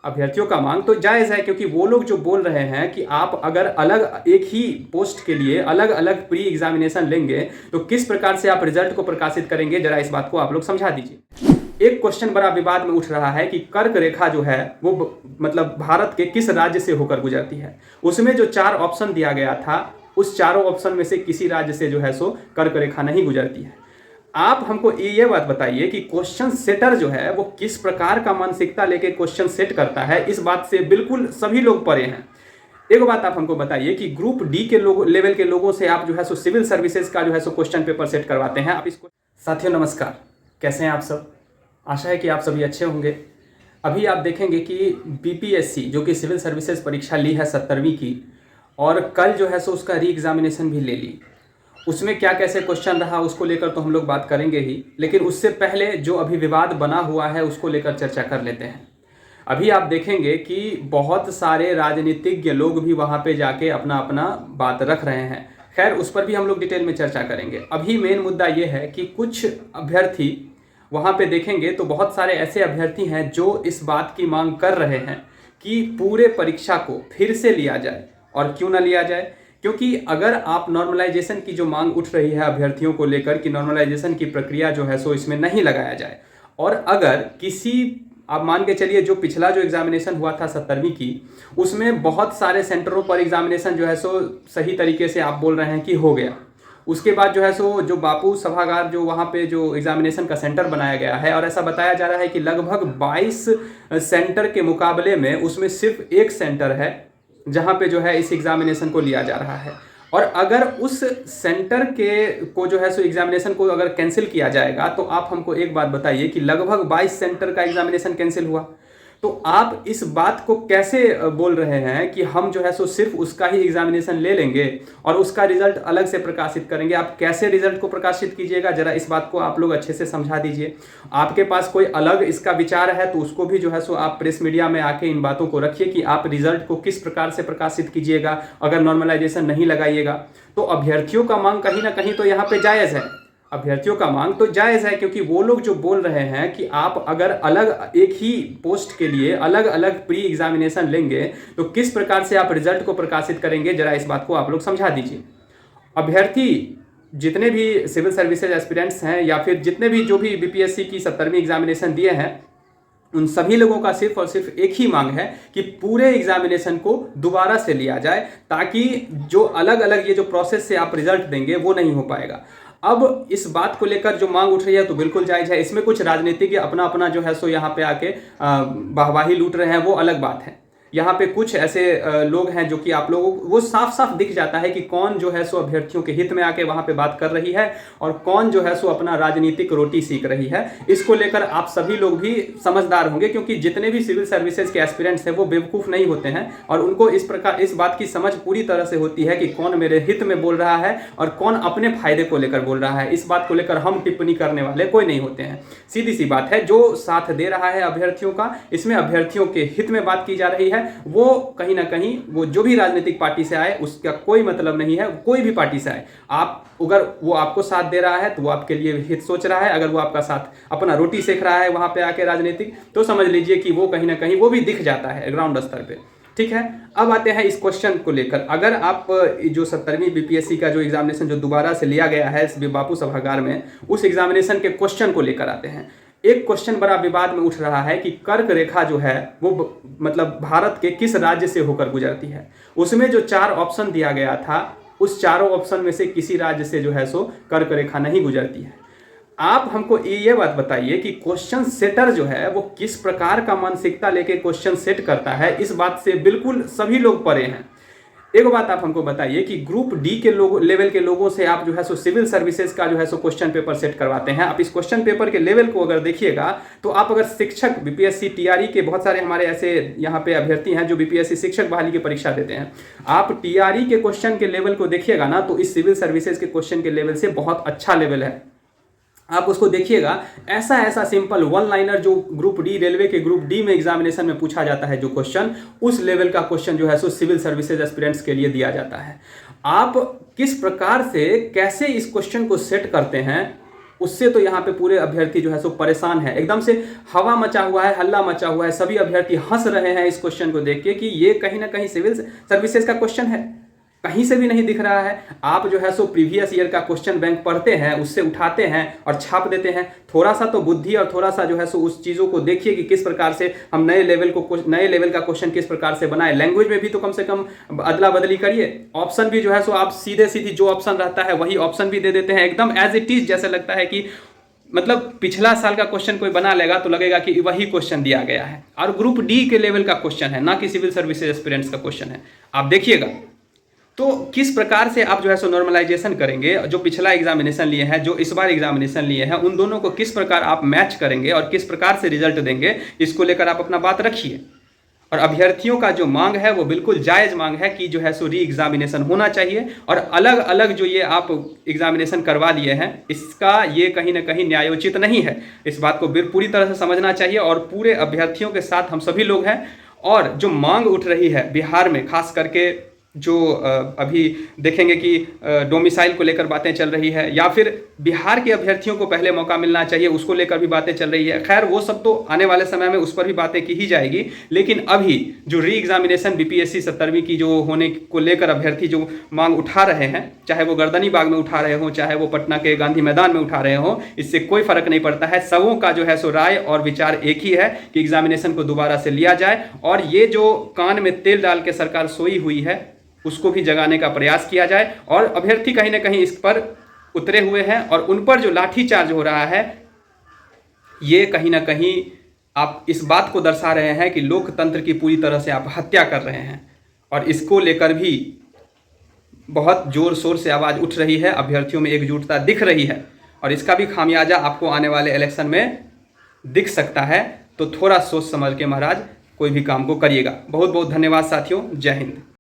अभ्यर्थियों का मांग तो जायज़ है, क्योंकि वो लोग जो बोल रहे हैं कि आप अगर अलग एक ही पोस्ट के लिए अलग अलग प्री एग्जामिनेशन लेंगे तो किस प्रकार से आप रिजल्ट को प्रकाशित करेंगे, जरा इस बात को आप लोग समझा दीजिए। एक क्वेश्चन बड़ा विवाद में उठ रहा है कि कर्क रेखा जो है वो मतलब भारत के किस राज्य से होकर गुजरती है। उसमें जो 4 ऑप्शन दिया गया था, उस चारों ऑप्शन में से किसी राज्य से जो है सो कर्क रेखा नहीं गुजरती है। आप हमको ये बात बताइए कि क्वेश्चन सेटर जो है वो किस प्रकार का मानसिकता लेके क्वेश्चन सेट करता है। इस बात से बिल्कुल सभी लोग परे हैं। एक बात आप हमको बताइए कि ग्रुप डी के लेवल के लोगों से आप जो है सो सिविल सर्विसेज का जो है सो क्वेश्चन पेपर सेट करवाते हैं। आप इसको साथियों नमस्कार, कैसे हैं आप सब? आशा है कि आप सभी अच्छे होंगे। अभी आप देखेंगे कि बीपीएससी जो कि सिविल सर्विसेज परीक्षा ली है 70वीं की, और कल जो है सो उसका री एग्जामिनेशन भी ले ली। उसमें क्या कैसे क्वेश्चन रहा उसको लेकर तो हम लोग बात करेंगे ही, लेकिन उससे पहले जो अभी विवाद बना हुआ है उसको लेकर चर्चा कर लेते हैं। अभी आप देखेंगे कि बहुत सारे राजनीतिज्ञ लोग भी वहाँ पे जाके अपना अपना बात रख रहे हैं। खैर उस पर भी हम लोग डिटेल में चर्चा करेंगे। अभी मेन मुद्दा ये है कि कुछ अभ्यर्थी वहाँ पे देखेंगे तो बहुत सारे ऐसे अभ्यर्थी हैं जो इस बात की मांग कर रहे हैं कि पूरे परीक्षा को फिर से लिया जाए। और क्यों ना लिया जाए? क्योंकि अगर आप नॉर्मलाइजेशन की जो मांग उठ रही है अभ्यर्थियों को लेकर कि नॉर्मलाइजेशन की प्रक्रिया जो है सो इसमें नहीं लगाया जाए, और अगर किसी आप मान के चलिए जो पिछला जो एग्जामिनेशन हुआ था 70वीं की, उसमें बहुत सारे सेंटरों पर एग्जामिनेशन जो है सो सही तरीके से आप बोल रहे हैं कि हो गया। उसके बाद जो है सो जो बापू सभागार जो वहाँ पे जो एग्जामिनेशन का सेंटर बनाया गया है, और ऐसा बताया जा रहा है कि लगभग 22 सेंटर के मुकाबले में उसमें सिर्फ एक सेंटर है जहाँ पे जो है इस एग्जामिनेशन को लिया जा रहा है। और अगर उस सेंटर के को जो है सो एग्जामिनेशन को अगर कैंसिल किया जाएगा तो आप हमको एक बात बताइए कि लगभग 22 सेंटर का एग्जामिनेशन कैंसिल हुआ, तो आप इस बात को कैसे बोल रहे हैं कि हम जो है सो सिर्फ उसका ही एग्जामिनेशन ले लेंगे और उसका रिजल्ट अलग से प्रकाशित करेंगे? आप कैसे रिजल्ट को प्रकाशित कीजिएगा, जरा इस बात को आप लोग अच्छे से समझा दीजिए। आपके पास कोई अलग इसका विचार है तो उसको भी जो है सो आप प्रेस मीडिया में आके इन बातों को रखिए कि आप रिजल्ट को किस प्रकार से प्रकाशित कीजिएगा अगर नॉर्मलाइजेशन नहीं लगाइएगा। तो अभ्यर्थियों का मांग कहीं ना कहीं तो यहाँ पे जायज़ है। अभ्यर्थियों का मांग तो जायज़ है, क्योंकि वो लोग जो बोल रहे हैं कि आप अगर अलग एक ही पोस्ट के लिए अलग अलग प्री एग्जामिनेशन लेंगे तो किस प्रकार से आप रिजल्ट को प्रकाशित करेंगे, जरा इस बात को आप लोग समझा दीजिए। अभ्यर्थी जितने भी सिविल सर्विसेज एस्पिरेंट्स हैं या फिर जितने भी जो भी बीपीएससी की 70वीं एग्जामिनेशन दिए हैं, उन सभी लोगों का सिर्फ और सिर्फ एक ही मांग है कि पूरे एग्जामिनेशन को दोबारा से लिया जाए, ताकि जो अलग अलग ये जो प्रोसेस से आप रिजल्ट देंगे वो नहीं हो पाएगा। अब इस बात को लेकर जो मांग उठ रही है तो बिल्कुल जायज़ है। इसमें कुछ राजनीतिक अपना अपना जो है सो यहाँ पे आके वाहवाही लूट रहे हैं, वो अलग बात है। यहाँ पे कुछ ऐसे लोग हैं जो कि आप लोगों को वो साफ साफ दिख जाता है कि कौन जो है सो अभ्यर्थियों के हित में आके वहाँ पे बात कर रही है और कौन जो है सो अपना राजनीतिक रोटी सीख रही है। इसको लेकर आप सभी लोग भी समझदार होंगे, क्योंकि जितने भी सिविल सर्विसेज के एस्पिरेंट्स हैं वो बेवकूफ़ नहीं होते हैं और उनको इस बात की समझ पूरी तरह से होती है कि कौन मेरे हित में बोल रहा है और कौन अपने फायदे को लेकर बोल रहा है। इस बात को लेकर हम टिप्पणी करने वाले कोई नहीं होते हैं। सीधी सी बात है, जो साथ दे रहा है अभ्यर्थियों का, इसमें अभ्यर्थियों के हित में बात की जा रही है। वो कहीं ना कहीं वो जो भी राजनीतिक पार्टी से आए उसका कोई मतलब नहीं है। कोई भी पार्टी से आए, आप अगर वो आपको साथ दे रहा है तो वो आपके लिए हित सोच रहा है। अगर वो आपका साथ अपना रोटी सेक रहा है वहां पे आके राजनीतिक, तो समझ लीजिए कि वो कहीं ना कहीं वो भी दिख जाता है ग्राउंड स्तर पे। ठीक है, अब आते हैं इस क्वेश्चन को लेकर। अगर आप जो 70वीं बीपीएससी का जो एग्जामिनेशन जो दोबारा से लिया गया है इस बापू सभागार में, उस एग्जामिनेशन के क्वेश्चन को लेकर आते हैं। एक क्वेश्चन बड़ा विवाद में उठ रहा है कि कर्क रेखा जो है वो मतलब भारत के किस राज्य से होकर गुजरती है। उसमें जो 4 ऑप्शन दिया गया था, उस चारों ऑप्शन में से किसी राज्य से जो है सो कर्क रेखा नहीं गुजरती है। आप हमको ये बात बताइए कि क्वेश्चन सेटर जो है वो किस प्रकार का मानसिकता लेके क्वेश्चन सेट करता है। इस बात से बिल्कुल सभी लोग परे हैं। एक बात आप हमको बताइए कि ग्रुप डी के लेवल के लोगों से आप जो है सो सिविल सर्विसेज का जो है सो क्वेश्चन पेपर सेट करवाते हैं। आप इस क्वेश्चन पेपर के लेवल को अगर देखिएगा तो आप अगर शिक्षक बीपीएससी टीआरई के बहुत सारे हमारे ऐसे यहाँ पे अभ्यर्थी हैं जो बीपीएससी शिक्षक बहाली की परीक्षा देते हैं, आप टीआरई के क्वेश्चन के लेवल को देखिएगा ना तो इस सिविल सर्विसेज के क्वेश्चन के लेवल से बहुत अच्छा लेवल है। आप उसको देखिएगा, ऐसा सिंपल वन लाइनर जो ग्रुप डी रेलवे के ग्रुप डी में एग्जामिनेशन में पूछा जाता है जो क्वेश्चन, उस लेवल का क्वेश्चन जो है सो सिविल सर्विसेज एस्पिरेंट्स के लिए दिया जाता है। आप किस प्रकार से कैसे इस क्वेश्चन को सेट करते हैं उससे तो यहाँ पे पूरे अभ्यर्थी जो है सो परेशान है, एकदम से हवा मचा हुआ है, हल्ला मचा हुआ है। सभी अभ्यर्थी हंस रहे हैं इस क्वेश्चन को देख के कि ये कहीं ना कहीं सिविल सर्विसेज का क्वेश्चन है, कहीं से भी नहीं दिख रहा है। आप जो है सो प्रीवियस ईयर का क्वेश्चन बैंक पढ़ते हैं, उससे उठाते हैं और छाप देते हैं। थोड़ा सा तो बुद्धि और थोड़ा सा जो है सो उस चीज़ों को देखिए कि किस प्रकार से हम नए लेवल का क्वेश्चन किस प्रकार से बनाए। लैंग्वेज में भी तो कम से कम अदला बदली करिए। ऑप्शन भी जो है सो आप सीधे सीधी जो ऑप्शन रहता है वही ऑप्शन भी दे देते हैं, एकदम एज इट इज, जैसे लगता है कि मतलब पिछला साल का क्वेश्चन कोई बना लेगा तो लगेगा कि वही क्वेश्चन दिया गया है। और ग्रुप डी के लेवल का क्वेश्चन है, ना कि सिविल सर्विसेज एस्पिरेंट्स का क्वेश्चन है। आप देखिएगा तो किस प्रकार से आप जो है सो नॉर्मलाइजेशन करेंगे, जो पिछला एग्जामिनेशन लिए हैं, जो इस बार एग्जामिनेशन लिए हैं, उन दोनों को किस प्रकार आप मैच करेंगे और किस प्रकार से रिजल्ट देंगे, इसको लेकर आप अपना बात रखिए। और अभ्यर्थियों का जो मांग है वो बिल्कुल जायज़ मांग है कि जो है सो री एग्जामिनेशन होना चाहिए। और अलग अलग जो ये आप एग्जामिनेशन करवा लिए हैं, इसका ये कहीं ना कहीं न्यायोचित नहीं है। इस बात को पूरी तरह से समझना चाहिए और पूरे अभ्यर्थियों के साथ हम सभी लोग हैं। और जो मांग उठ रही है बिहार में, खास करके जो अभी देखेंगे कि डोमिसाइल को लेकर बातें चल रही है, या फिर बिहार के अभ्यर्थियों को पहले मौका मिलना चाहिए, उसको लेकर भी बातें चल रही है। खैर वो सब तो आने वाले समय में उस पर भी बातें की ही जाएगी। लेकिन अभी जो री एग्जामिनेशन बीपीएससी 17वीं की जो होने को लेकर अभ्यर्थी जो मांग उठा रहे हैं, चाहे वो गर्दनी बाग में उठा रहे हों, चाहे वो पटना के गांधी मैदान में उठा रहे हों, इससे कोई फर्क नहीं पड़ता है। सबों का जो है सो राय और विचार एक ही है कि एग्जामिनेशन को दोबारा से लिया जाए। और ये जो कान में तेल डाल के सरकार सोई हुई है उसको भी जगाने का प्रयास किया जाए। और अभ्यर्थी कहीं ना कहीं इस पर उतरे हुए हैं और उन पर जो लाठीचार्ज हो रहा है, ये कहीं ना कहीं आप इस बात को दर्शा रहे हैं कि लोकतंत्र की पूरी तरह से आप हत्या कर रहे हैं। और इसको लेकर भी बहुत जोर शोर से आवाज़ उठ रही है, अभ्यर्थियों में एकजुटता दिख रही है और इसका भी खामियाजा आपको आने वाले इलेक्शन में दिख सकता है। तो थोड़ा सोच समझ के महाराज कोई भी काम को करिएगा। बहुत बहुत धन्यवाद साथियों, जय हिंद।